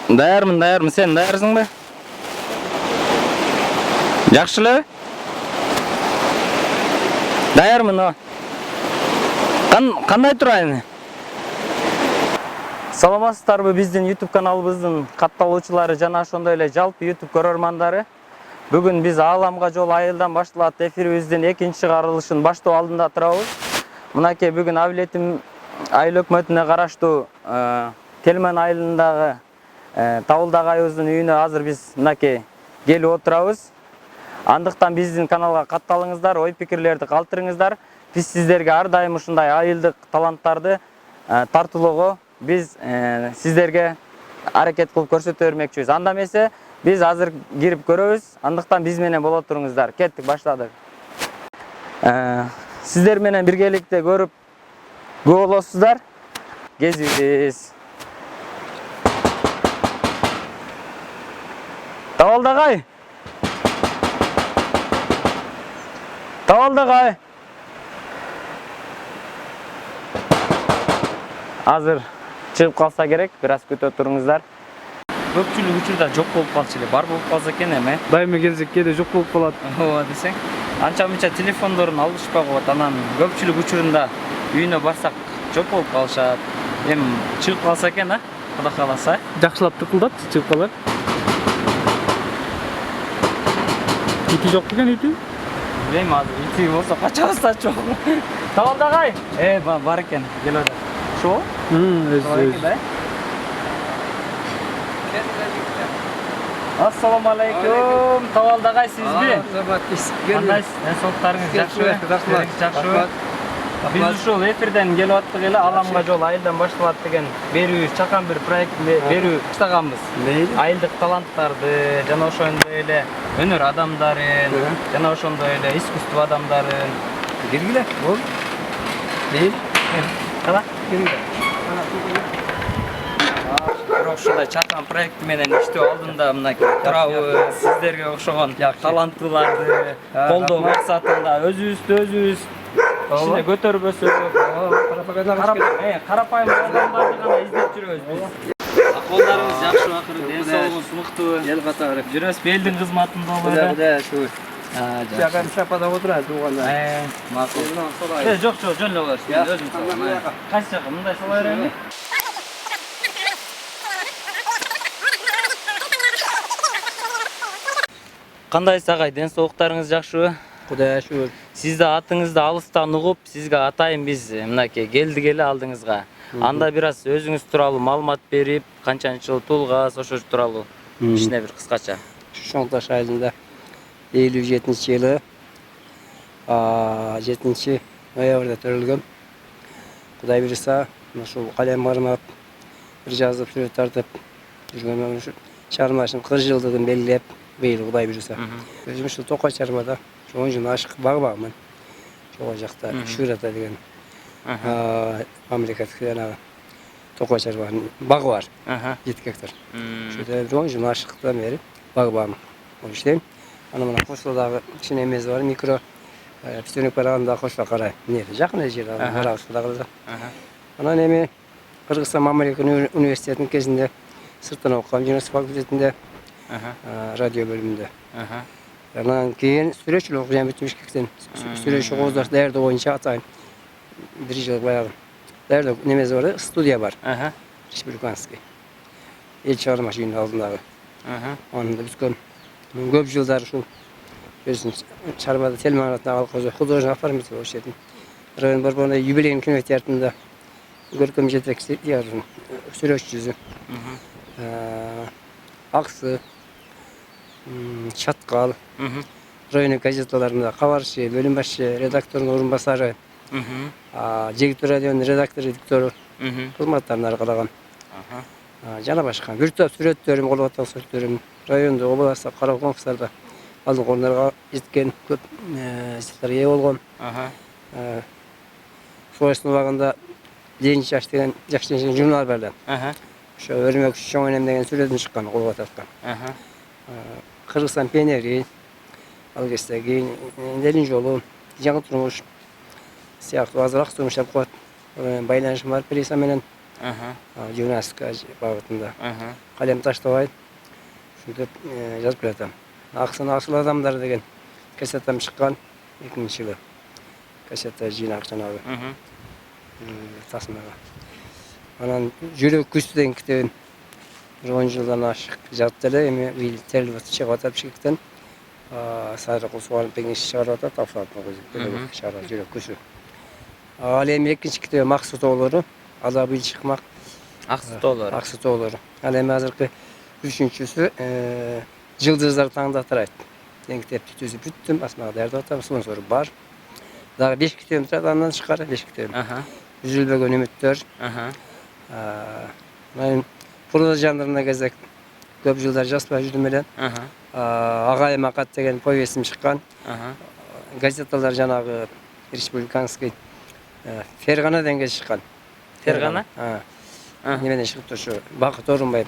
Daярмын, sen dayarsың ба? Жакшы эле? Daярмын о. Кандай турайын? Саламатсыздарбы, биздин YouTube каналыбыздын катталуучулары жана ошондой эле жалпы YouTube көрөрмандары. Бүгүн биз Ааламга жол айылдан башталат эфирибиздин экинчи чыгарылышын баштоо алдында турабыз. Мынакей бүгүн Авилетим айыл өкмөтүнө караштуу Телмен айылындагы Табылдагы айыбыздын үйүнө азыр биз мынакей келип отурабыз. Андыктан биздин каналга катталыңыздар, ой пикирлерди калтырыңыздар. Биз сиздерге ар дайым ушундай айылдык таланттарды тартуулоого биз сиздерге аракет кылып көрсөтө бермекчибиз. Анда эмесе биз азыр кирип көрөбүз. Андыктан биз менен боло туруңуздар. Кеттик, баштадык. Сиздер менен биргеликте көрүп күбө болосуздар. Кезибиз. Табылдагай. Табылдагай. Азыр чыгып калса керек, бир аз күтө туруңуздар. Көпчүлүк учурда жок болуп калчу эле, бар болуп калса экен эми. Дайыма келсек кээде жок болуп калат. Ооба десең. Анча-мынча телефондорун алышпай коет. Анан көпчүлүк учурунда үйүнө барсак жок болуп калышат. Эми чыгып калса экен, Кудай кааласа. Жакшылап тыкылдат, чыгып калар. Ити жок экен, ити? Билем, азыр ити болсо качабыз да жок. Табылдагай. Бар экен, келип атат. Шо? Ассаламу алейкум. Табылдагай, сизби? Кандай соктарыңыз жакшыбы? Жакшыбы. Биз ушул эфирден келип аттык эле, Ааламга жол айылдан башталат деген берүү, чакан бир проект берүү баштаганбыз. Айылдык таланттарды, жана ошондой эле өнөр адамдарын, жана ошондой эле искусство адамдарын киргиле. Бул. Бил. Кала? Киргиле. Ушундай чакан проект менен иштөө алдында мынакей турабыз. Сиздерге окшогон таланттууларды колдоо максатында өзүбүз ишине көтөрбөсөк, карапайым адамдарды гана издеп жүрөбүз биз. Акыбалдарыңыз жакшы, акыры ден соолугуңуз сунуктуу. Эл катары жүрөсүз, элдин кызматында болобу. Кудай шүгүр. Жакан шапада отурат тууганда. Макул. Жок, жөн эле болот. Өзүм салам. Кайсы жака мындай сала берели? Кандайсыз агай, ден соолуктарыңыз жакшыбы? Кудай шүгүр. Сизди атыңызды алыстан угуп, сизге атайын биз мынакей келдик эле алдыңызга. Анда бир аз өзүңүз тууралуу маалымат берип, канчанчы жыл туулгас, ошо тууралуу кичине бир кыскача. Шоңташ айылында 57-жылы 7 ноябрда төрөлгөм. Кудай буйруса, ушул калем кармап, бир жазып, сүрөт тартып жүргөм. Чармашым 40 жылдыгын белгилеп, быйыл Кудай буйруса. Өзүм ушул Токой чармада 10 жыл ашык багбагмын. Ошол жакта Шүрата деген мамлекеттик жанагы Токой чарманын багы бар. 7 гектар. Ошол 10 жыл ашыктан бери багбагмын. Иштейм. Анан мына Кошулдагы кичине эмес бар, микро түстөнүп барганда Кошула карай. Жакын эле жер, Барабызда. Анан эми Кыргызстан мамлекеттик университетинин кезинде сырттан окугам, журналистика факультетинде, радио бөлүмүндө. Анан кийин сүрөтчүлүк окуп бүтүп Бишкектен. Сүрөтчү кооздош даярдоо боюнча атайын 1 жыл баягы даярдоо немеси бар, студия бар. Республиканский. Эл чыгармачы үйүнүн алдындагы. Аны бүткөн. Көп жылдар ушул өзүм чармада Телмен атындагы художник оформитель болуп иштедим. Район борборунда юбилейный кино театрында көркөм жетекчиси, сүрөтчүсү. Аксы, Чаткал, район газеталарында кабарчы, бөлүм башчы, редактордун орун басары, Жегиттүү радионун редактору, диктörү кызматтарын аркалаган. Жана башка бир топ сүрөттөрүм, колго аттан сүрөттөрүм райондо, областта, кароо конкурстарда алдыңкы орундарга жеткен, көп эээ болгон. Ошол убагында Ленин чаш деген жакшы журнал бар да. Ошо өрмөк чоң энем деген сүрөтүм чыккан, колго аткан. Кыргызстан пионери, ал кезде кийин элдин жолу, жаңы турмуш сыяктуу азыраак турмуш алып коет. Байланышым бар Приса менен. Jurnalistika bağıtında. Kalem taştabay. Şurada yazıp bıraktım. Aksın asıl adamlar degen kasetten çıkan 2000 yılı. Kasette Jinak Canavi. Tasmaga. Anan Jürek Küstüden kitabın 10 yıldan aşık yazdılar. Emi bir telvat çıkartıp çıktın. Sadece kusuvarın pek iş çıkartıp tafratma gözü. Çıkartıp Jürek Küstü. Alem ikinci kitabı maksut olur. Azabı çıkmak. Aksut olur. Alem hazırki üçüncüsü Yıldızlar Tağı'nda ben kitap tütüzü büttüm. Asmağa derdi atam. Son soru var. Daha 5 kilometre'den çıkar. 5 kilometre. Üzülbek önümüttür. Ben burada jandarına gezek. Köp yıllar jaspa yüzdüm bilen. Ağay Makat degen povestim çıkan. Gazetalar janağı Respublikanskiy Fergana denge çıkan. Fergana? Nemeden çıktı şu. Bakıt Orunbay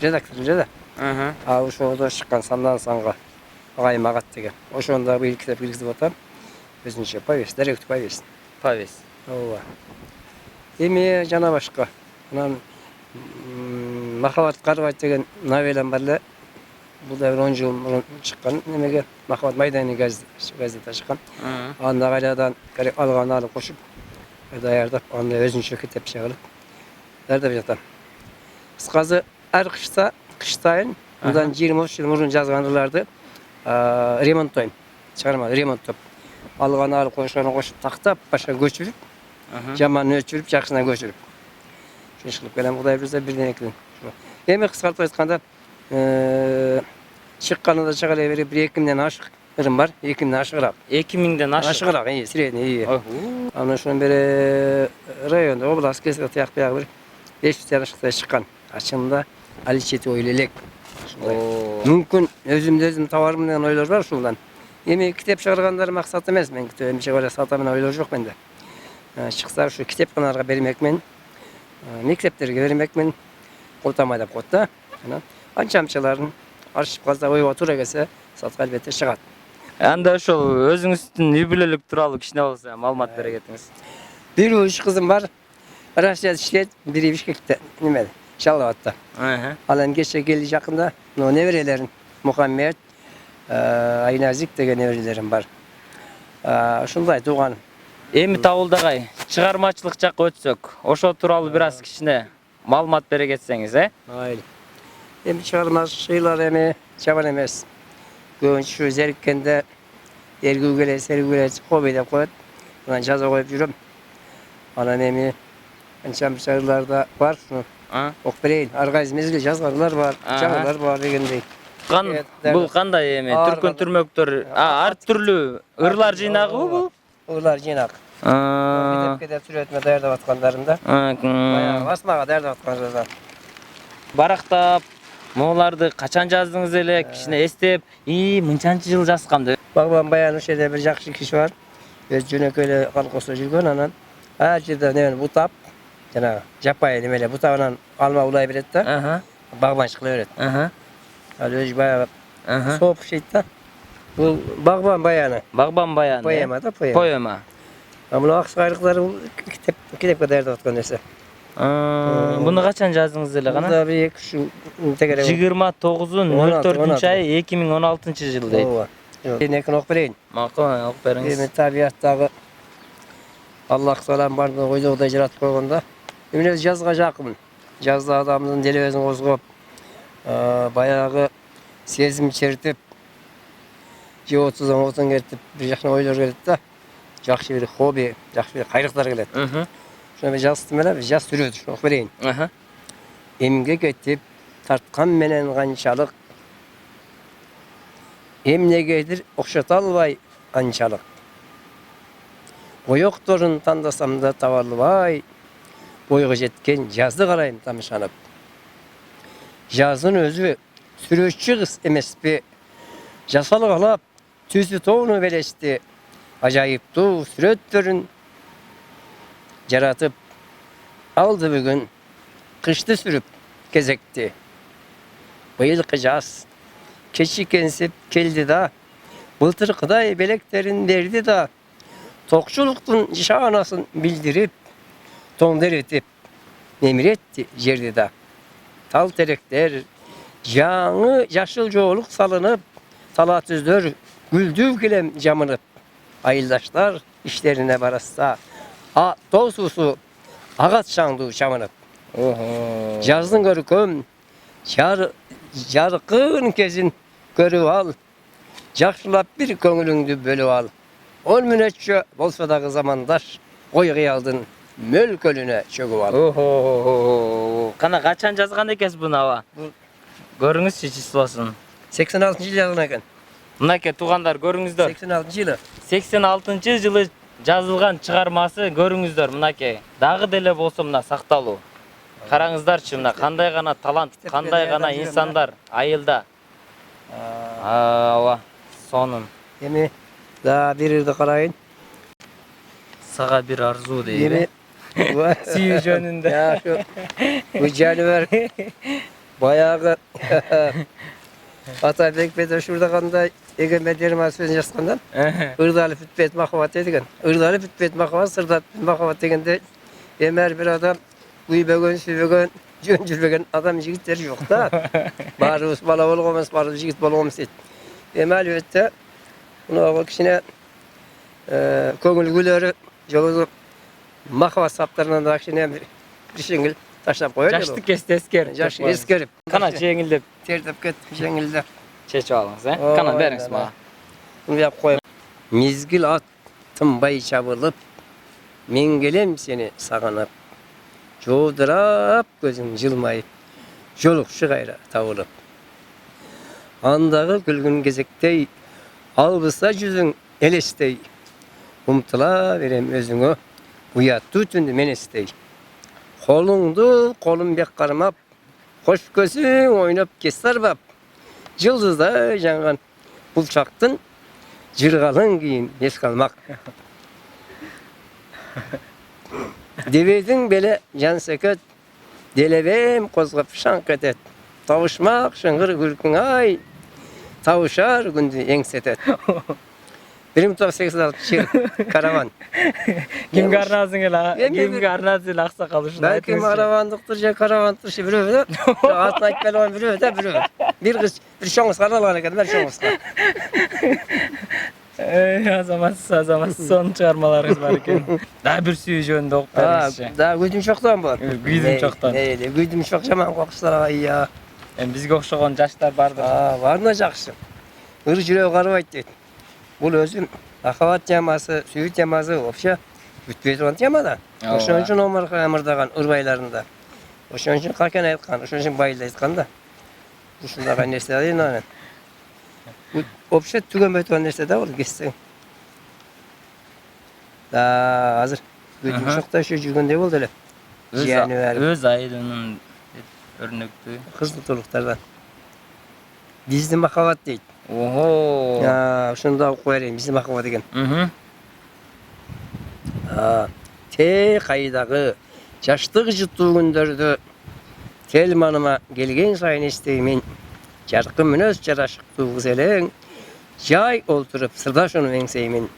redaktörünce de. Uşoğda çıkan sandan sanğa. Ağay Makat degen. Oşonda bu ilk kitap bilgisi batam. Özünce poves, direkt poves. Paves. Ova. Emi jana başka. Anan Mahavat Karvat degen novelam barla. Bu da 10 yıl çıkan. Nemege Mahavat Maydani gazete çıkan. Anda gayradan alğanı alıp koşup dayardap anda özünce kitap çağırıp derdi jatam. Kıskazı her kıştayın bundan 20 yıl murun yazganlardı. Remontoyum. Çıkarma remontoyum. Alğanı alıp koşup taktap başa göçürüp jamanını ölçürüp jakşına göçürüp. Şeşkilip gelen Kuday bize birden ekledin. Emi kıskartıp aytkanda çıkkanında çakalaya verip bir ekimden aşık ırım var. Ekimden aşıqırak. Ekimingden aşık. Aşıqırak, iyi, sireyni, iyi. Ama şunun beri rayonda, oblast kesik atıyaq bir 500 yanışıqta çıkan. Açımda Ali Çeti oylelek. Mümkün özüm tavarımdan oylar var şundan. Emi kitap çıkarganları maksat emas men kitap. Emi şöyle satamın oylar yok bende. Çıksa şu kitap kanarga bermek men. Mekteplerge bermek men. Qotamayda qotda. Ançamçıların arşiv qazda oy otura gelse satqa elbette çıgat. Anda ошол өзүңүздүн үй-бүлөлүк тууралуу кичине болсо маалымат бере кетиңиз. Bir üç kızım var. Rasya'da işlet, biri Bişkek'te. Nimeli? Şalvat'ta. Alan geçe geldi yakında. No nevrelerin Muhammed, Aynazik degen nevrelerim var. Şunday tuğan. Эми табылдагай чыгармачылык жакка өтсөк, ошол тууралуу бир аз кичине маалымат бере кетсеңиz, Aynen. Hem çıkarmaz şeyler hem çaban emez. Göğün şu zerkkende sergüle hobide koyup buna caza koyup yürüm. Anam emi ançam şeylerde var şunu. Okpereyin, argayız mezgili yazgarlar var, çağlar var degендей. Бул кандай эми түркөн түрмөктөр, ар түрлүү ырлар жыйнагыбы бул? Irlar jinak. Kitapkede türetme dayardap atkanlarında. Bayağı basmağa dayardap atkanlarında. Барактап, могуларды качан жаздыңыз эле, кичине эстеп, мынчанчы жыл жазгам деп. Bağban bayan o şeyde bir jakşı kişi var. Ve jönököyle kalkosu жүргөн anан. Her жерде nemen butap. Jana japay nemele butabынан alma ulay берет да. Bağban kıla öğret. Al öz bayağı soğuk şeydi da. Bu bağban bayanı. Багбан баян. Poema da poema. Poema. Ama aksayrıkları kitap kadar da atkan neyse. Буну качан жаздыңыз эле кана? Burada bir şu tegere. 29/04/ay 2016 deyт. Nekin okpereyin. Макул, окуп бериңиz. Demek tabiattagı Allah salam barını koyduğu jaratıp koyganda. Emine жазга жакын. Жазда adamın deli özün ozgup bayağı sezim çeritip Jotuzdan otun getirip bir jakna oylar geldi da. Jakşı bir hobi, jakşı bir kayrıklar geldi. Şuna bir jastım ele, bir jas sürüyordu. Şunu okpereyin. Emgek etip tartkan menen kançalık. Emnegedir okşatalvay ançalık. O yoktorun tandasam da tavalvay. Boyga jetken yazdı qarayım tamışanıp. Yazın özü sürüşçü kız emespi. Jasalı qalap tüzü toğunu beleşti. Acayiptu süröttörün jaratıp aldı bugün. Kıştı sürüp gezekti. Bıyılkı jaz keçi kensip keldi da. Былтыр Kıday beleklerin verdi da. Tokçuluktun şanasın bildirip, tonder etip, nemiretti yerde da. Tal terekler, canı yaşıl çoğuluk salınıp, salat özler, güldüv gilem camınıp, ayıldaşlar işlerine barasta, toz susu, ağaç şandı çamınıp, Oho. yazın görüküm, yarkın kezin görüp al, jakşılap bir köngülüңdü bölüp al, ol münetçe bolsa da zamandaş, koy aldın möl kölüne çöküp al. Oho. Kana kaçan жазган ekes bunu ава? Bu- Görüңүзчү числосун. 86 yıl yazılan ekan. Мынакей туугандар көрүңүздөр. 86 yılı. 86-жылы жазылган чыгармасы көрүңүздөр мынакей. Дагы деле болсо мына сакталуу. Караңыздарчы мына кандай гана талант, кандай гана инсандар айылда. Ава сонун. Yemi daha bir yılda karayın. Сага бир арзуу дейби. Yemi Сүйүү жөнүндө. ya şu bu caniver bayağı Atabek Bey şurada kanda egemenlerin masasını yazkandan ırdalı fütbet mahavat edigen. Irdalı fütbet mahavat sırdat mahavat degende emer bir adam uybegen sübegen jönjülbegen adam jigitleri yok da. Barus bala bolgamaz barus jigit bolgamaz et. Emel ötte bunu o kişine köngül gülleri jolu mahavat saplarından da kişine bir şengil taşlap koyuyor. Жашты кести эскерип. Yaş eskerip. Kana жеңилдеп Tertip ketip жеңildi. чечип алыңыз, э? Ой, Kana бериңиz да, мага. Bunu yap koy. Mizgil at tınbay çabılıp, men gelem seni sağanıp, çoğdırap gözün jılmayıp, jolukşu gayra tavılıp. Andağı gülgün gezektey, albısa yüzün elestey, umtula verem özüngü, uyattu tündü menestey. Kolundu kolum bek karmap, hoş gözün oynap kesarbap, yıldızda yangan bulçaktın, Cırgalın giyin, geç kalmak. Devedin bele can seket, delevem kozgap şank etet. Tavuşmak şıngır gülkün ay, tavuşar gündü engsetet. Birim top 86 şiir, karavan. Kimge арнасың эле? Мен- Кимге арнасы эле аксакал ушуну Belki айтыңызчы. maravandıktır, ya karavandır, şey biliyor musun? Atın ayıp olan biliyor musun? Biliyor. Bir kız, bir şoңuz karalar eken, bir şoңuz kar. Азаматсыз сонун чыгармаларыңыз бар экен. Дагы бир сүйүү жөнүндө окуп бериңизчи. Daha güdüm çoktan bu. Güydüm çoktan. Neydi, güdüm çok zaman kokuşlar ay ya. Эми бизге окшогон жаштар бардыр. Var mı жақсы? Ир жүрегі қарабайды дейді. Бұл өзім ақават темасы, сүйі темасы вообще бүтпей тұрған тема да. Ошон үчүн омар қамырдаған ырбайларында. Ошон үчүн қакен айтқан, ошон үчүн байылды айтқан да. Ушундагы нерсе дейін аны. Вообще түгөнбөй турган нерсе да ол кессең. Да, азыр бүтүн шокта ошо жүргөндөй болду эле. Жиәни бәрі. Өз айылынын өрнөктүү. Кызыл толуктардан. Биздин махаббат дейт. Ого. Ошондо окуп берейин, биздин махаббат деген. Мхм. Те кайдагы жаштык жыттуу күндөрдө тел маныма келген сайын эстеймин. Жаркын мүнөз жарашыктуу кыз элең, жай олтуруп сырдашууну эңсеймин.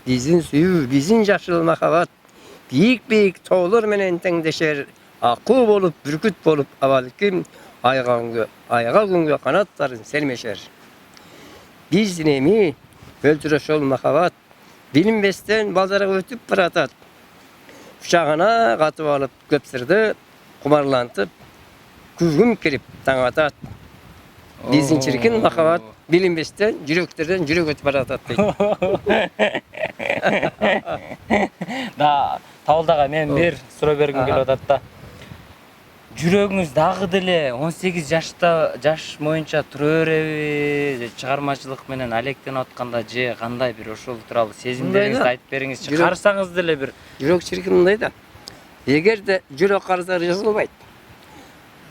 Биздин сүйүү, биздин жашыл махаббат бийик-бийик тоолор менен теңдешер. Акуу болуп, бүркүт болуп, абалким айга күнгө канаттарын сермешер. Биздин эми өлтүрөшөл махаббат билинбестен балдарга өтүп баратат. Учагына катып алып көп сырды кумарлантып, күзгүм кирип таң атат. Биздин чиркин махаббат билинбестен жүрөктөрдөн жүрөк өтүп баратат дейт. Да, Табылдага мен бир суроо бергим келип атат да. Жүрөгүңүз дагы деле 18 жаш боюнча тура береби? Чыгармачылык менен алектенип атканда же кандай бир ошол тууралуу сезимдериңизди айтып бериңизчи. Карасаңыз деле бир. Жүрөк чиркин мындай да. Эгерде жүрөк карыздар жазылбайт,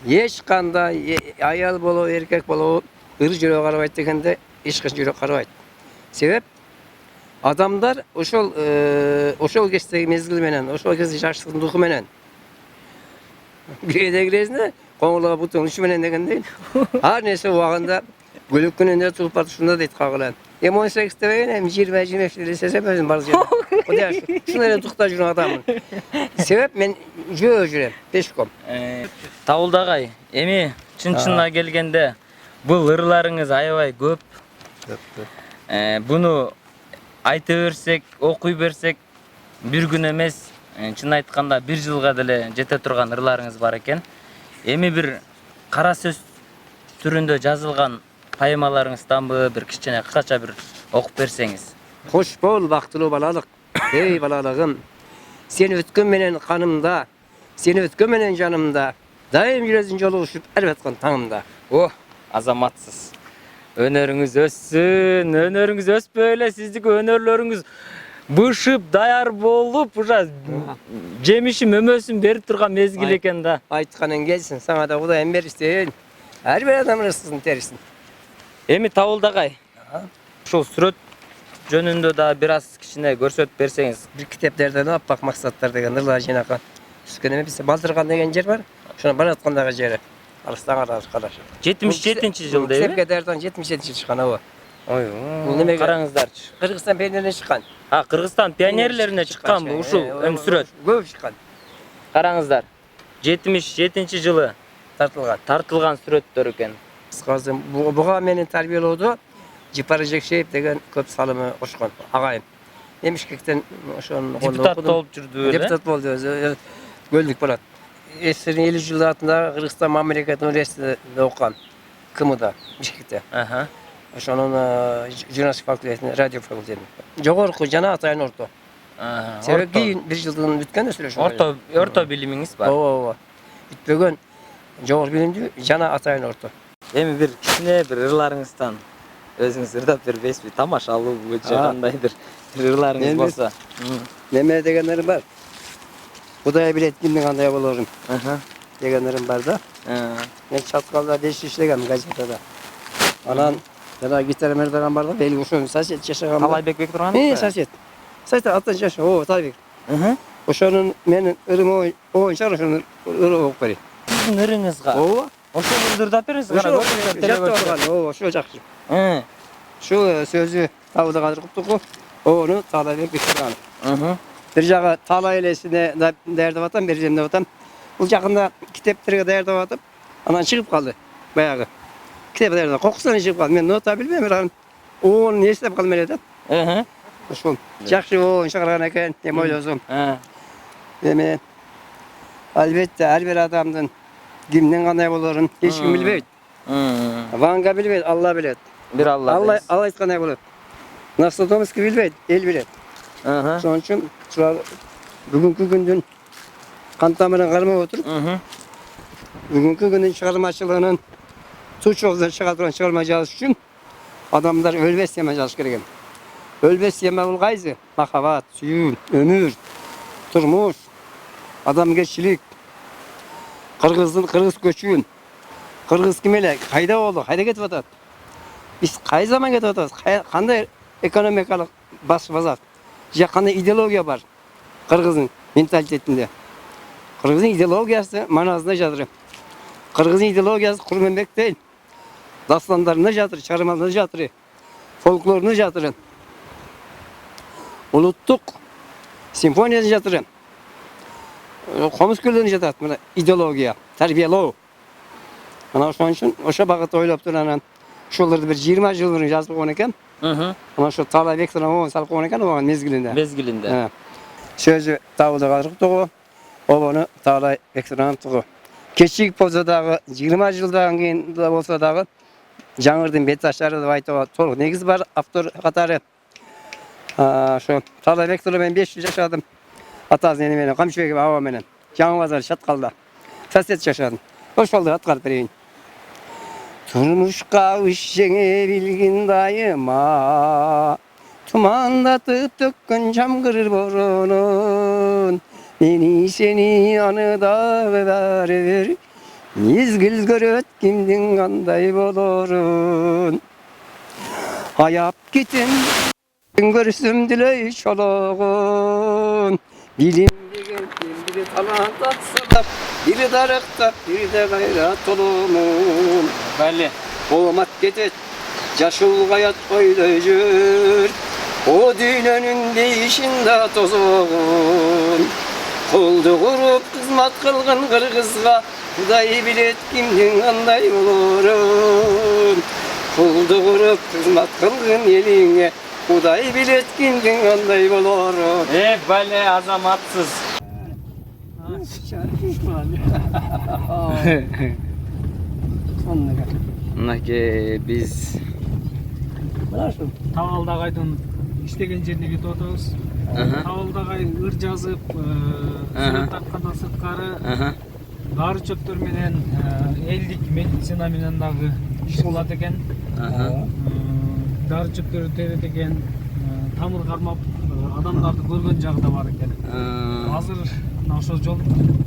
эч кандай аял болобу, эркек болобу ыр жүрөк карабайт дегенде эч качан жүрөк карабайт. Себеп адамдар ошол кездеги мезгил менен, ошол кезде жаштыктын духу менен бирдегиресине коңулга бутун үчү менен дегендей ар нерсе убагында бөлөк күнүндө тугуп барып ушунда дейт кагылан. M18'de benim 20-25 lira sesemezdim bazı yerden. O da şunları tukta жүрген adamın. Sebep men жөө жүрем, пешком. Тавылдагай, эми чын-чынына келгенде бул ырларыңыз аябай көп. Буну айта берсек, окуй берсек бир күн эмес, чын айтканда бир жылга деле жете турган ырларыңыз бар экен. Эми бир кара сөз түрүндө жазылган поэмаларыңызданбы бир кичине кыскача бир окуп берсеңиз. Hoş bol baktulu balalık, ey balalığım. Seni ötkün menen kanımda, seni ötkün menen canımda. Daim yüreğin joluguşup elbetkan tağımda. Oh, azamatsız. Önörüңүз өссүн, önörüңүз өспөй эле сиздики өнөрлөрүңүз бышып, даяр болуп, уже жемиши мөмөсүн берип турган мезгил экен да. Aytkanen gelsin, sana da Kudayım verirsin. Her bir adam rızkısını tersin. Эми Табылдагай, ушул сүрөт жөнүндө да бир аз кичине көрсөтүп берсеңиз. Bir kitaplarda ne yapmak maksatlar degen ırlar jenaka. Üskene biz Baldırgan degen yer var. Şuna baratkandağı jeri. Alıstan arkadaş. 77-жылы дейби? Sepkederden 77 yıl çıkan o. Ой, Бул неме караңыздарчы. Kırgızistan peynirini çıkan. Кыргызстан пионерлерине чыккан бул ушул сүрөт. Көп çıkan. Караңыздар. 77-жылы Tartılgan. тартылган сүрөттөр экен. Kızım buğa meni terbiyeledi. Ciparacak şey degen köp salımı koşkan. Ağayım. Demişkekten şon Депутат болуп жүрдү эле. Депутat oldu özü. Göldük Balat. Eserin 50 yıllarında Kırgızistan Memleket Üniversitesi'nde okuyan. Kımı'da, Bişkek'te. Aha. Şonun jurnalistik fakültesinde, radyo fakültesinde. Jogorku jana atayın orta. Aha. Sebep keyin bir yıldan bitken de süreç. Orta bilimiңиz бар. Oo. Bitpegen jogor bilimdi jana atayın orta. Эми бир кичине бир ырларыңыздан өзүңүз ырдап бербейсизби? Тамашалуу же кандайдыр ырларыңыз Мен болсо. Neme degenlerim var. Kudaya bilet kimden kandaya bulurum. Aha. Degenlerim var da. Ben Çatkal'da 5 işlegem gazetede. Anan yana gitarı merdagan var da beli uşun saset yaşagan. Талайбек Бектурганов. Ne saset? Saset 60 yaş. O tabii. Aha. Uşanın menin ırım o şarışının ırı ok bari. Сиздин ырыңызга. O. Ошону ырдап бериңиз. Кара көрсөтүп Jatı o şu jakşı. Şu sözü tavda kaldırıp onu Talabek Biktirgan. Bir jağı Tala ailesine derdi vatan, bir jemde vatan. Bu jakında kitaplarga derdi vatıp, anan çıkıp kaldı bayağı. Kitaplarda kokusundan çıkıp kaldı. Men nota bilmem, onu ne istep kaldım elede. Şu jakşı o şakargan eken, dem oylosum. Deme. Elbette her bir adamdan kimden kanday bolorun hiç kim bilbeyt. Vanga bilbeyt, Allah bilet. Bir Allah. Allah kanday bolor. Nasıl Tomski bilbeyt, el bilet. Şonun için bugünkü gündün kan damarına karmaya oturup bugünkü günün çıkarmacılığının suç yoldan çıkarma çalışı için adamlar ölbes yeme çalışı gereken. Ölbes yeme ol gayzı, makavat, suyun, ömür, turmuş, adamgerçilik, Kırgız göçüyün, Kırgız kimele, kayda oldu, kayda getip atat. Biz kay zaman getip atat, kanday ekonomikalık basar. Ya kanday ideologiya var Kırgız'ın mentalitetinde. Kırgız'ın ideologiyası manasında jatır. Kırgız'ın ideologiyası kurmenbek değil. Daslanlarında jatır, çarımalarında jatır. Folklorunda jatır. Ulutluk simfoniyasında jatır. Komuz küllerinde jatır. İdeologiya, terbiyeli. Ana şunun için oşa bağıt oylap duran şolарды bir 20 yıldır yazıp oynarken ama şu Tala Bekturgan salıp oynarken o mezgilinde. Mezgilinde. Sözü Tavulda kalırıp tuğu, onu Tala Bekturgan tuğu. Keçik bolsa dağı 20 yıldan keyin da bolsa dağı жаңырдын бет таштары деп айтууга толук негиз бар. Автор катары şu Tala Bekturgan ben 5 yıl yaşadım. Atası eni менен Камчыбек аба менен Жаңы Базар Шаткалда. Сосед yaşadım. Hoş bulduk atkar bereyim. Turmuşka üşşeğe bilgin dayıma tumandatıp dökkün çamgırır borunun beni seni anıda ver mizgil göröt kimdin kanday bolorun ayap gitin görürsüm diley çoloğun bilim degen biri talant atsadak biri darıktak biri de gayrat olumun Bəli. Olmat getet Yaşıl hayat böyle jür. O dünyanın değişinde tozun. Kuldu kurup kızmat kılgın kırgızga Kuday bilet kimden kanday olurum. Kuldu kurup kızmat kılgın eline Kuday bilet kimden kanday olurum. Böyle azamatsız. Nake biz Тавалдагайдын иштеген жерине кетип атабыз. Тавалдагай ыр жазып, сурет тарткандан сырткары дары чөптөр менен элдик медицина менен дагы иш кылат экен. Дары чөптөрдү терет экен, тамыр кармап адамдарды көргөн жагы да бар экен. Азыр мына ошол жол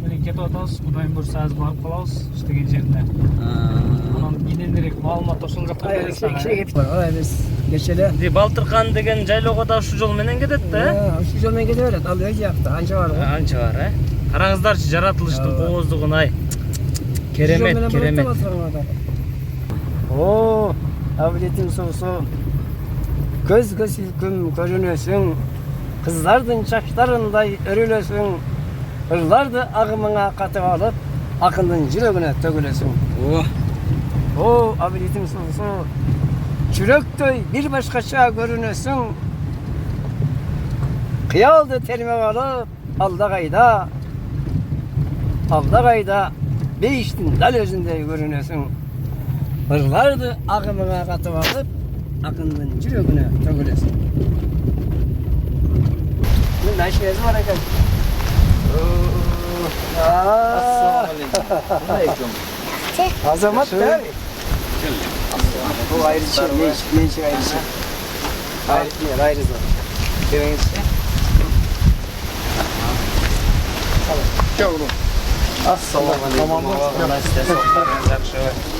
менен кетип атабыз. Кудайым буйрса азыр барып калабыз иштеген жерине. Анан кененирээк маалымат ошол жакка бересиз. Geçelim. Балтыркан деген жайлоого да ушул жол менен кетет да? Şu yoldan gidiyor. Al öyle yaptı. Anca var. Анча бар, Караңыздарчы жаратылыштын кооздугун, ай. Керемет, керемет. Oo, abiliyetin soğusun. Göz göz hüküm görünüyorsun. Kızlardın çaşlarınday örülüyorsun. Hırlardı ağımına katı alıp, akındın yüreğine tökülüyorsun. Oo, abiliyetin soğusun. Çüröktөй bir başkaça görünüyorsun. Kıyaldı terime alıp, aldagayda beyiştin dal özünde görünüyorsun. Hırlardı ağımına katı alıp, akındın yüreğine tökülüyorsun. Bunun işiniz var ekan. Assalamualaikum. Azamat da. Bu ayrı şey, ne işi ayrı şey. Ayrı zor. Deviniz şey.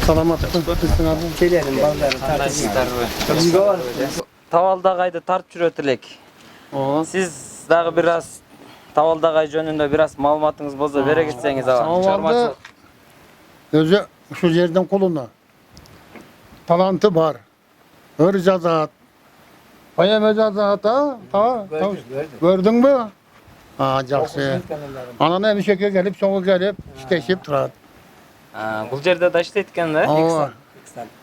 Саламат өтүсүң абы. Gelelim bazıları tartışıyor. Тавалдагайды тартып жүрөт элек. Сиз дагы бир аз Тавалдагай жөнүндө бир аз маалыматыңыз болсо бере кетсеңиз аба. Tavalda özü şu yerden kuluna talantı var. Ör yazat. Bayam yazat ha? Gördün mü? Ha, жақсы. Anana emşeke gelip soğuk gelip işteşip turar. Бул жерде да иштейт экен да? Aa,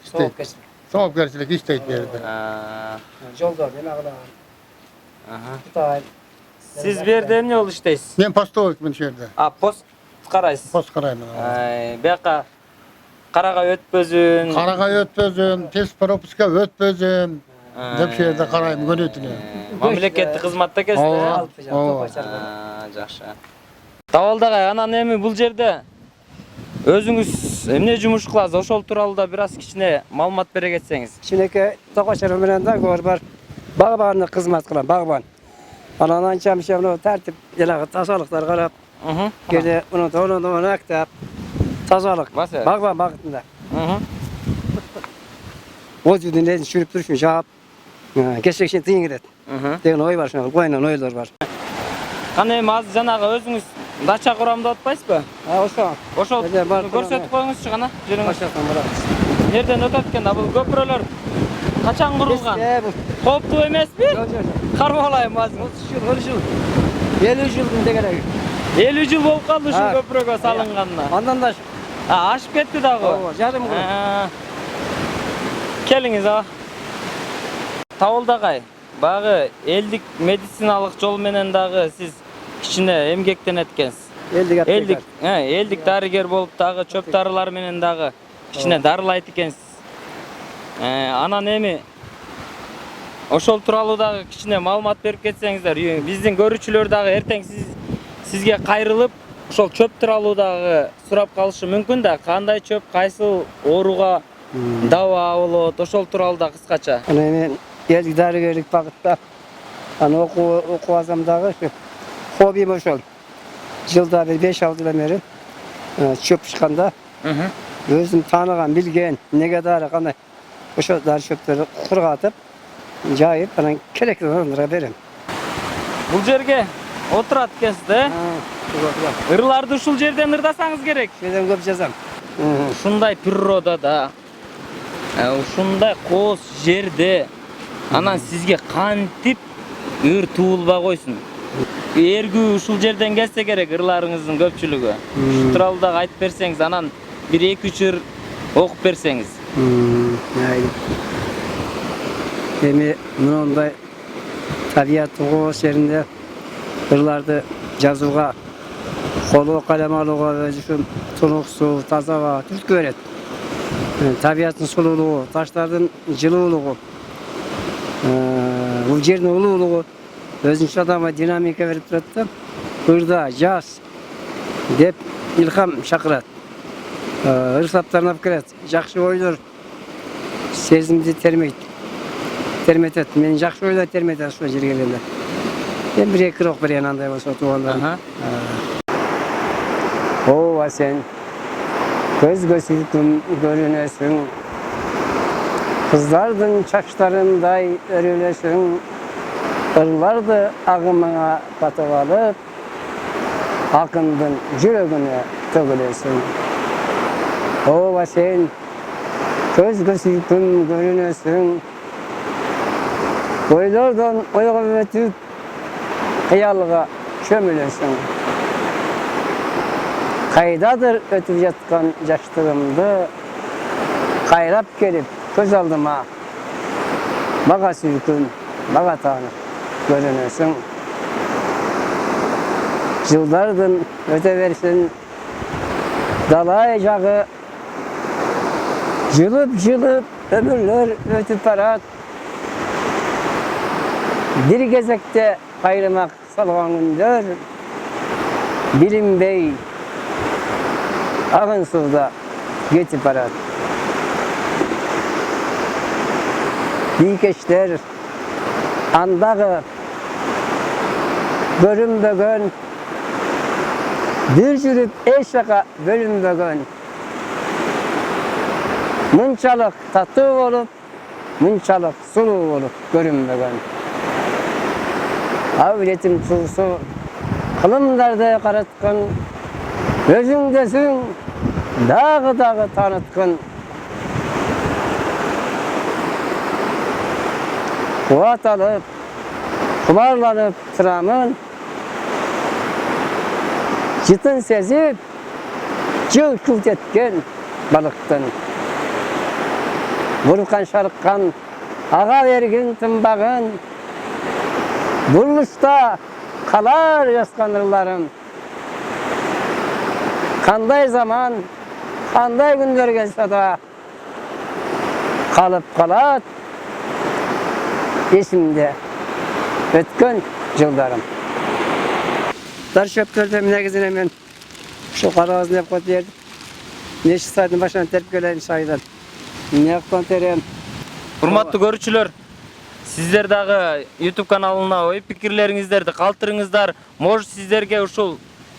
Soğuk geçti. soğuk gerçilik işteyip verdi. Yolda ben ağlar. Tutay. Siz бу жерде эмне болуп иштейсиз? Ben pastovik şehirde. Пост карайсыз. Post karayım. Бияка карага өтпөзүн. Karagay ötpözün, test propiska ötpözün. Dep şehirde karayım gönütüne. Мамлекеттик кызматта экенсиз да? Жакшы. Тавалдагай, анан эми бул жерде өзүңүз эмне жумуш кыласыз? Ошол тууралуу да бир аз кичине маалымат бере кетсеңиз. Şimdiki tokaşarı менен да gör бар. Bağbanı kızmat kılan bağban. Anadan çamşamını tertip yalağı tasalıklar karap. Gede onu da onu aktap. Tasalık. Basar. Bağban bağıtında. O yüzden sürüp duruşun şahap. Geçecek şey tıyın gidet. Degen oy var şuna. Koyunan oylar var. Кана эми азыр жанагы өзүңүз дача курам деп атпайсызбы? Ошо. Ошол Эже, бар көрсөтүп коюңузчу кана жериңиз. Başlattan bırakırız. Нерден өтөт экен да бул көпүрөлөр? Качан курулган? Кооптуу эмеспи? Кармалайм азыр. 30 yıl, 50 yıl gerek. 50 жыл болуп калды ушул Ha. көпүрөгө салынганына. Ondan da Ашып кетти дагы. yarım gün. Келиңиз аба. Тавалдагай, багы элдик медициналык жол менен дагы сиз кичине эмгектенет экенсиз. Элдик дарыгер болуп дагы чөп дарылар менен дагы кичине дарылайт экенсиз. Анан эми ошол тууралуу дагы кичине маалымат берип кетсеңиздер. Биздин көрүүчүлөр дагы эртең сизге кайрылып ошол чөп тууралуу дагы сурап калышы мүмкүн да. Кандай чөп, кайсыл ооруга dawa болот, ошол тууралуу да кыскача. Men eldik darıgerlik bagытта. Ana oku azamdağı hobim ошол. Жылда 5-6 yıldan beri çöp çıkanda özüm tanıgan, bilgen, nege darı kanday ошол darı çöpleri kurgatıp jayıp anan kerekli adamlara berim. Бул жерге отурат экенсиз да? Ырларды ушул жерден ырдасаңыз керек. Şuradan köp жазам. Ушундай природада Ушундай кооз жерде анан сизге кантип ыр туулбай койсун? Эргүү ушул жерден келсе керек ырларыңыздын көпчүлүгү. Ушу тууралуу дагы айтып берсеңиз, анан бир 2-3 ыр окуп берсеңиз. Эми мындай табияттын кооз жеринде ырларды жазууга, колго калем алууга өзү үчүн тунуксуу, таза аба түрткү берет. Табияттын сулуулугу, таштардын жылуулугу, бул жердин улуулугу өзүнчө адамга динамика берип турат да. Ырда жаз деп илхам чакырат. Ыр саптарын алып келет. Жакшы ойлор сезимди терметет. Мен жакшы ойлор терметет ошол жерге келгенде. Мен бир эки окуп берейин андай болсо туугандарым. Ооба сен көзгө сүйкүм көрүнөсүң, кыздардын чачтарындай өрүлөсүң, ырларды агымыңа батып алып, акындын жүрөгүнө төгүлөсүң. Ооба сен көзгө сүйкүм көрүнөсүң, ойлордон ойго өтүп, кыялга чөмүлөсүң. Кайдадыр өтүп жаткан жаштыгымды кайрап келип көз алдыма, мага сүйкүм, мага таанып көрүнөсүң. Жылдардын өтө берсин, далай жагы жылып өмүрлөр өтүп барат. Бир кезекте кайрымак салган күндөр билинбей агын сууда кетип барат. Бийкештер андагы көрүнбөгөн, бир жүрүп эч жака бөлүнбөгөн, мынчалык таттуу болуп, мынчалык сулуу болуп көрүнбөгөн. Авретим туусу кылымдарды караткан, өзүңдөсүң дагы тааныткан. Кубат алып, кубарланып турамын, жытын сезип, жылт эткен балыктын. Буркан шарыккан, ага берген тынбагын, бурулушта калар жазган ырларым. Кандай заман, кандай күндөр келсе да калып калат эсимде өткөн жылдарым. Дар шөптөрдө негизинен мен ушу карабызды деп коюп бердим. Неши сайдын башынан терип келейин сайдан. Мияктан терем. Урматтуу көрүүчүлөр, сиздер дагы YouTube каналына ой пикирлериңиздерди калтырыңыздар. Может сиздерге ушул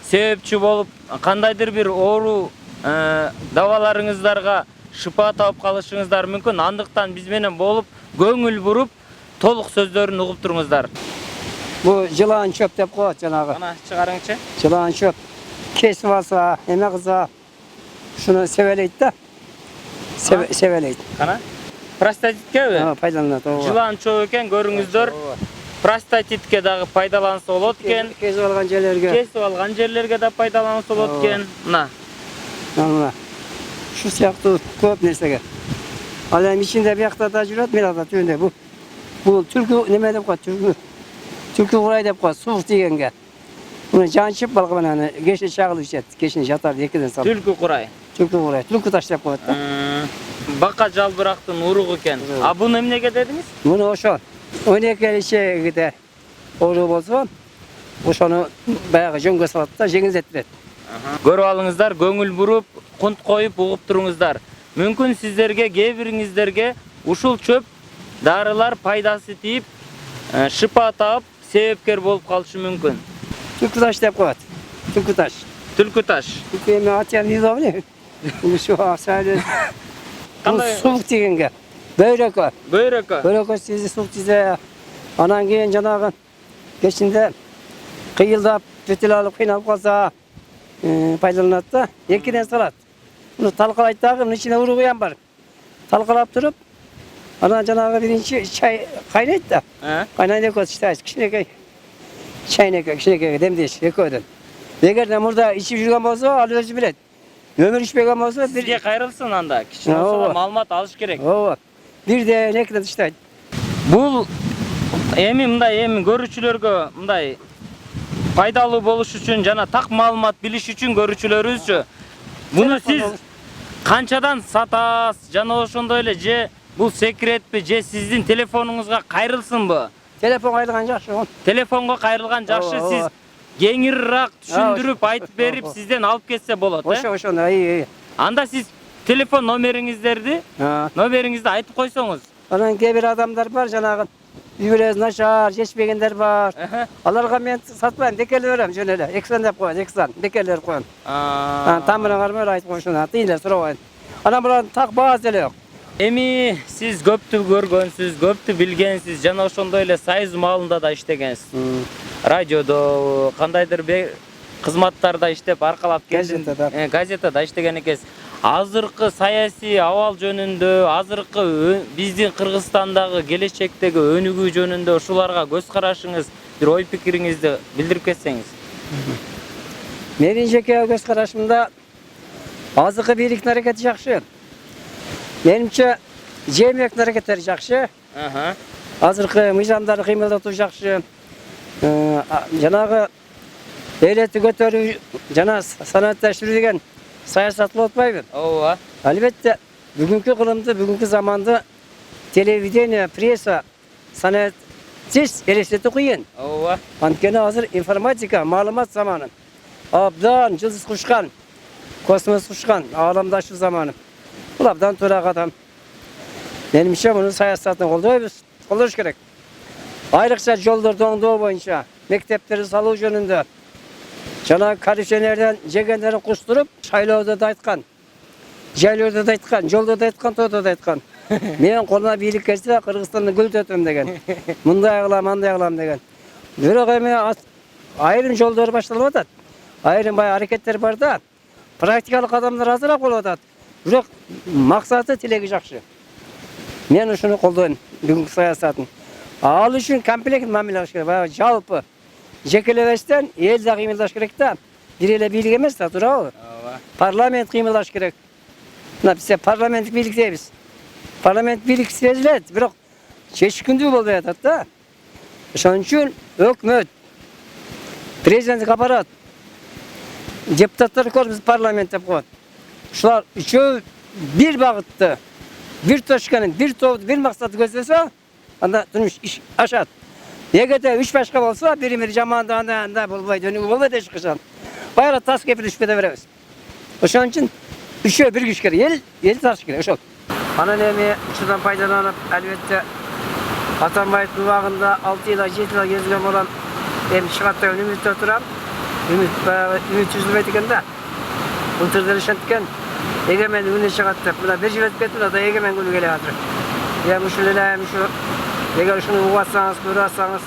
себепчи болуп, кандайдыр бир оору дабаларыңыздарга шыпа таап калышыңыздар мүмкүн. Андыктан биз менен болуп, көңүл буруп, толук сөздөрүн угуп туруңуздар. Бу жылан чөп деп коет жанагы. Ана чыгарыңчы. Жылан чөп кесип алса, эме кылса, шуну себелейт да. Себелейт. Кана? Простатиткеби? Пайдаланат. Жылан чөп экен, көрүңүздөр. Простатитке дагы пайдаланса болот экен. Кесип алган жерлерге да пайдаланса болот экен. Мына. Шу сыяктуу көп нерсеге. Ал эми ичинде биякта да жүрөт, мынада түбүндө бул түлкү неме деп коет, түлкү курай деп коет, суук тийгенге. Муну жанчып балкы менен кеше чагылып ичет, кешин жатар экиден салып. Түлкү курай. Түлкү таш деп коет да. Бака жалбырактын уругу экен. А буну эмнеге дедиңиз? Муну ошо 12 ичегиде оору болсо, ошону баягы жөнгө салат да, жеңилдетет. Көрүп алыңыздар, көңүл буруп, кунт коюп угуп туруңуздар. Мүмкүн сиздерге, кээ бириңиздерге ушул чөп дарылар пайдасы тийип, шыпа таап, себепкер болуп калышы мүмкүн. Түлкү таш деп коет. Түлкү таш. Түлкү таш. Түлкү эми атыян изобне. Ушу асайлы. Кандай суук тийгенге. Бөйрөккө сизи суук тийсе, анан кийин жанагы кечинде кыйылдап, жөтүл алып кыйналып калса, пайдаланат да, экиден салат. Муну талкалайт дагы, мунун ичине уругу бар. talqalap turup, ana janağı birinci çay kaynaydı da. He? Kaynaydı ekos işte, kişineke çayneke, kişineke demdeş, ekodan. Eğer de burada içip жүрген bolsa, al özü bilet. Ömür içpegen bolsa, Sizge kayırılsın anda. Kişinin Ооба. olsa malumat alış gerek. Ооба. Bir de nekle dıştaydı. Бул эми мындай көрүүчүлөргө мындай пайдалуу болуш үчүн жана так маалымат билиш үчүн көрүүчүлөрүбүзчү буну сиз канчадан сатасыз жана ошондой эле же бул секретпи же сиздин телефонуңузга кайрылсынбы? Telefon ayrılgan жақшы он. Телефонго кайрылган жакшы, Ооба, сиз ооба. кеңирээк түшүндүрүп айтып берип сизден алып кетсе болот, Ошо, ай. Анда сиз телефон номериңиздерди, номериңизди айтып койсоңуз. Анан кээ адамдар бар жанагы үйрөз нашар, жешпегендер бар. Аларга мен сатпайм, бекеле берем жөн эле. Эксан деп коём, эксан, бекелер коём. Тамыры кармай айтып коюшуна, тыйла сурабайм. Анан булар так баасы эле жок. Эми сиз көптү көргөнсүз, көптү билгенсиз, жана ошондой эле Союз маалында да иштегенсиз. Радиодо, кандайдыр кызматтарда иштеп аркалап келдиңиз. Газетада иштеген экенсиз. Азыркы саясий абал жөнүндө, азыркы биздин Кыргызстандагы келечектеги өнүгүү жөнүндө ушуларга көз карашыңыз, бир ой пикириңизди билдирип кетсеңиз. Менин жеке көз карашымда азыркы бийликтин аракети жакшы. Менимче жемек аракеттери жакшы. Азыркы мыйзамдарды кыймылдатуу жакшы. Жанагы элети көтөрүү жана санатташтыруу деген саясат болуп атпайбы? Ооба. Албетте бүгүнкү кылымды, бүгүнкү заманды телевидение, пресса санаттсыз элестетүү кыйын. Ооба. Анткени азыр информатика, маалымат заманы. Абдан жылдыз кушкан, космос кушкан, ааламдаштуу заманы. Бул абдан туура кадам. Менимче муну саясатын колдош керек. Айрыкча жолдорду оңдоо боюнча, мектептерди салуу жөнүндө жана коррупционерден жегендерин куштуруп, шайлоодо да айткан, жайлоодо да айткан, жолдо да айткан, тоодо да айткан. Мен колума бийлик келсе Кыргызстанды гүлдөтөм деген. Мындай кылам, андай кылам деген. Бирок эми айрым жолдор башталып атат. Айрым аракеттер бар да. Практикалык адамдар азыраак болуп атат. Бирок максаты, тилеги жакшы. Мен ушуну колдойм, бүгүнкү саясатын. Ал үчүн комплект мамиле кылыш керек. Жалпы жекелебестен эл да кыймылдаш керек да. Бир эле бийлик эмес да, туурабы? Парламент кыймылдаш керек. Мына биз парламенттик бийлик дейбиз. Парламент бийлик сезилет, бирок чечкиндүү болбой атат да. Ошон үчүн өкмөт, президенттик аппарат, депутаттар корпусу парламент деп коет. Ушулар үчөө бир багытты, бир точканы, бир тообду, бир максатты көздөсө, анда турмуш иш ашат. Эгерде үч башка болсо, бири-бири жамандап анда болбойт, өнүгүү болбойт эч качан. Байра тас кепилип кете беребиз. Ошон үчүн үчөө бир күч керек, эл тартыш керек, ошол. Анан эми ушудан пайдаланып, албетте Атамбаевдин убагында 6 жыл, 7 жыл кезген болам. Эми чыгат деген үмүттө турам. Үмүт жүзүлбөйт экен да. Былтырдан ишенткен, эгемен күнү чыгат деп. Мына 1 жыл өтүп кетти, да эгемен күнү келе атыр. Эми ушул эле эгер ушуну угатсаңыз, көрүп атсаңыз,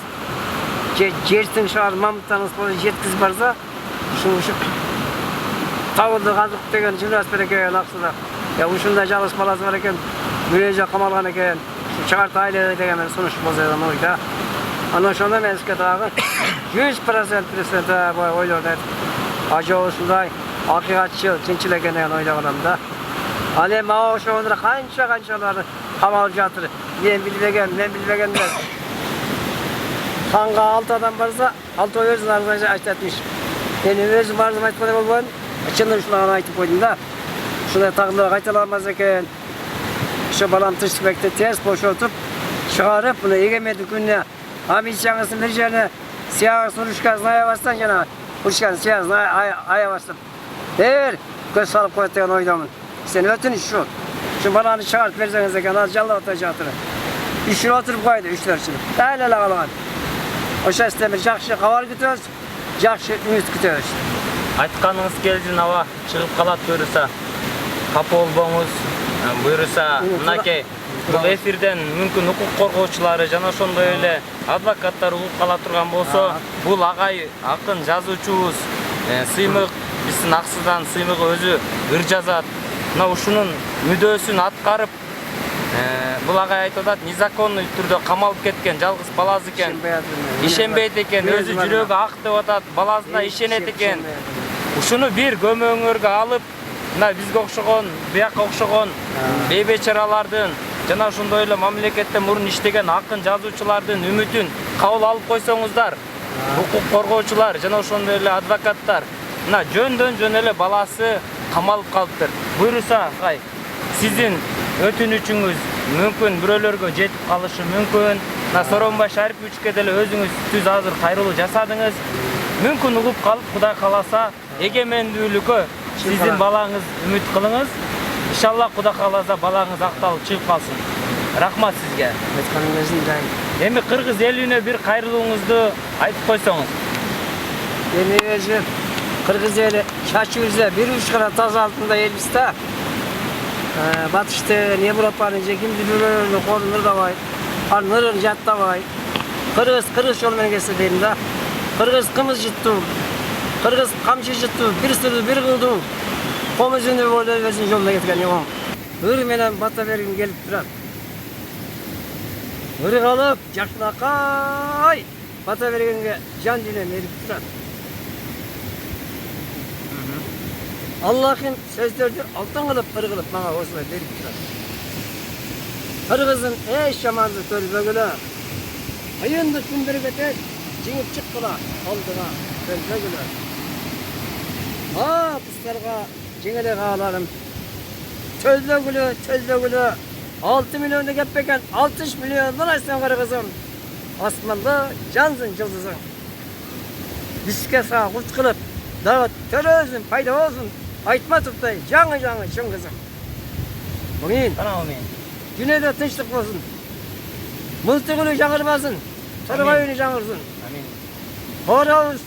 жердин шаар мамыттаңыз болуп жеткизип барса, ушу табылды кандык деген журналист бар экен аксыда. Ушундай жалгыз баласы бар экен, мүнөзө камалган экен. Чыгарт айлы деген мен сунуш болсо да. Анан ошондо мен сизге дагы 100% ойлорду ажоо ушундай акыйкатчыл, чынчыл экен деген ойлогонум да. Ал эми ошондо канчалары камалып жатыр. Мен билбеген деп. Ханга 6 адам барса, 6 өзүнүн арызын айтатмыш. Мен өзүм арызым айткандай болбойм. Чындыгын ушуну айтып койдум да. Ушундай тагдыр кайталамас экен. Ошо балам тынчтыкбекти тез бошотуп, чыгарып, мына эгемендик күнүнө амбицияңыздын бир жерине сыягыңыздын урушкасын аябастан жана урушканын сыягыңыздын аябастан бир көз салып коет деген ойдомун. Сен өтүнүш ушу. Şu balanı çağırıp verseniz ekan az canlı atacaktır. Üçünü oturup koydu, üçler için. Öyle kalan. O şestemi жақшы kavar gidiyoruz, жақшы ümit gidiyoruz. Айтқаныңыз келдин аба чыгып калат буюрса. Капы болбоңуз, буюрса мынакей бул эфирден мүмкүн укук коргоочулары жана ошондой эле адвокаттар угуп кала турган болсо, бул агай акын жазуучубуз Сыймык биздин Аксыдан Сыймык өзү ыр жазат. Мына ушунун мүдөөсүн аткарып, Бул агай айтып атат, незаконный түрдө камалып кеткен жалгыз баласы экен. Ишенбейт экен, өзү жүрөгү ак деп атат, баласына ишенет экен. Ушуну бир көмөңөргө алып, мына бизге окшогон, бияка окшогон бейбечаралардын жана ошондой эле мамлекетте мурун иштеген акын жазуучулардын үмүтүн кабыл алып койсоңуздар, укук коргоочулар жана ошондой эле адвокаттар, мына жөндөн эле баласы камалып калыптыр. Буйруса, агай, сиздин өтүнүчүңүз мүмкүн бирөөлөргө жетип калышы мүмкүн. Мына Сооронбай Шариповичке деле өзүңүз түз азыр кайрылуу жасадыңыз. Мүмкүн угуп калып, Кудай кааласа, эгемендүүлүккө сиздин балаңыз үмүт кылыңыз. Иншалла Кудай кааласа балаңыз акталып чыгып калсын. Рахмат сизге. Эми кыргыз элине бир кайрылууңузду айтып койсоңуз. Эми өзү кыргыз эли чачыбызда бир ушкара таза алтында элбиз да. Батышты Европаны же кимди бирөөнү колун ырдабай, нырын жаттабай. Кыргыз жол менен келсе дейм да. Кыргыз кымыз жыттуу, кыргыз камчы жыттуу, бир сырды бир кылдуу. Комузуну бойлой берсин жолуна кеткен жогом. Ыр менен бата бергим келип турат. Ыр калып, жакшынакай бата бергенге жан дүйнөм эрип турат. Аллахын сөздөрдү алтын кылып, ыр кылып мага осулай берип турат. Кыргыздын эч жаманды көрбөгүлө. Айында күндөргө тез жеңип чыккыла, алдыга көрбөгүлө. Кыздарга жеңеле кааларым. Төлбөгүлө. 6 миллионду кеппеген 60 миллиондон айсан кыргызым. Асманда жансың жылдызың. Бизге сага курт кылып, дагы төрөсүн, пайда болсун. Айтма туптай, жаңы чың кызым. Амин. Дүниеде тынчтык болсун. Мылтыгылы жаңырбасын. Сарбайыны жаңырсын. Амин. Хорабыз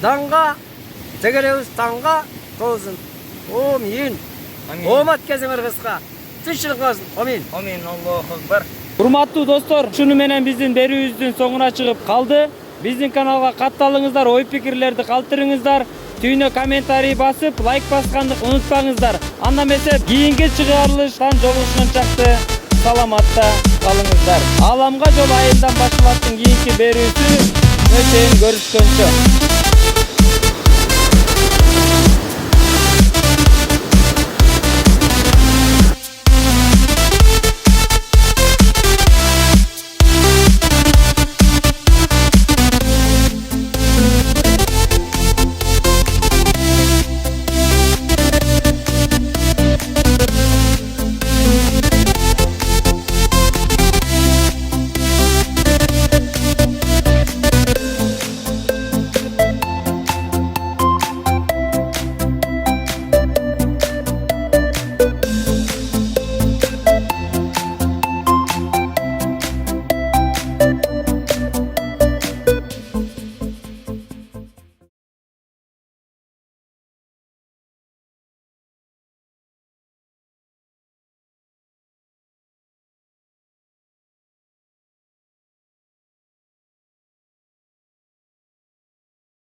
данга, тегеребиз таңга толсын. Амин. Омат кезиң кыргызга. Тынчтык болсун. Амин. Амин. Аллаху акбар. Урматтуу достор, шуну менен биздин берүүбүздүн соңуна чыгып калды. Биздин каналга катталыңыздар, ой пикирлерди калтырыңыздар. Түйүнө комментарий басып, лайк басканды унутпаңыздар. Анда эмесе кийинки чыгарылыштан жолугушканчакты саламатта калыңыздар. Ааламга жол айылдан башкалаттын кийинки берүүсү өтөйүн көрүшкөнчө.